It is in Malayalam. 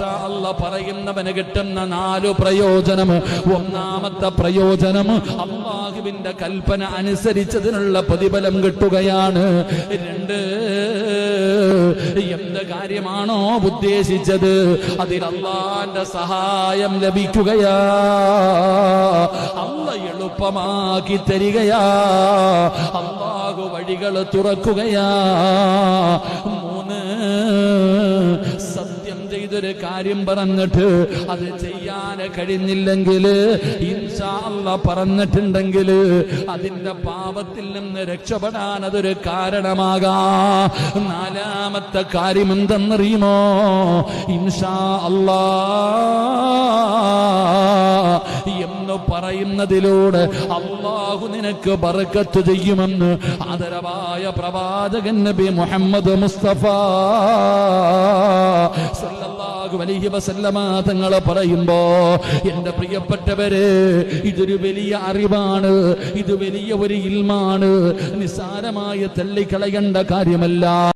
ഇൻഷാ അല്ലാഹ് പറയുന്നവന് കിട്ടുന്ന 4 പ്രയോജനം. ഒന്നാമത്തെ പ്രയോജനം അല്ലാഹുവിന്റെ കൽപ്പന അനുസരിച്ചതിനുള്ള പ്രതിഫലം കിട്ടുകയാണ്. 2, എന്ത് കാര്യമാണോ ഉദ്ദേശിച്ചത് അതിൽ അല്ലാഹുവിന്റെ സഹായം ലഭിക്കുകയാ. അല്ലാഹ് എളുപ്പമാക്കി തരികയാ. അല്ലാഹു വഴികൾ തുറക്കുകയാ. 3, സത്യം ചെയ്തൊരു കാര്യം പറഞ്ഞിട്ട് അത് ചെയ്യാൻ കഴിഞ്ഞില്ലെങ്കിൽ ഇൻഷാ അല്ലാഹ് പറഞ്ഞിട്ടുണ്ടെങ്കിൽ അതിന്റെ പാപത്തിൽ നിന്ന് രക്ഷപ്പെടാൻ അതൊരു കാരണമാകാം. 4മത്തെ കാര്യം എന്തെന്നറിയുമോ? ഇൻഷാ അല്ലാഹ് എന്ന് പറയുന്നതിലൂടെ അല്ലാഹു നിനക്ക് ബറക്കത്ത് ചെയ്യുമെന്ന് ആദരവായ പ്രവാചകൻ നബി മുഹമ്മദ് മുസ്തഫ സല്ലല്ലാഹു അലൈഹി വസല്ലമ തങ്ങൾ പറയുമ്പോ, എന്റെ പ്രിയപ്പെട്ടവരെ, ഇതൊരു വലിയ അറിവാണ്, ഇത് വലിയ ഒരു ഇൽമാണ്, നിസ്സാരമായി തള്ളിക്കളയേണ്ട കാര്യമല്ല.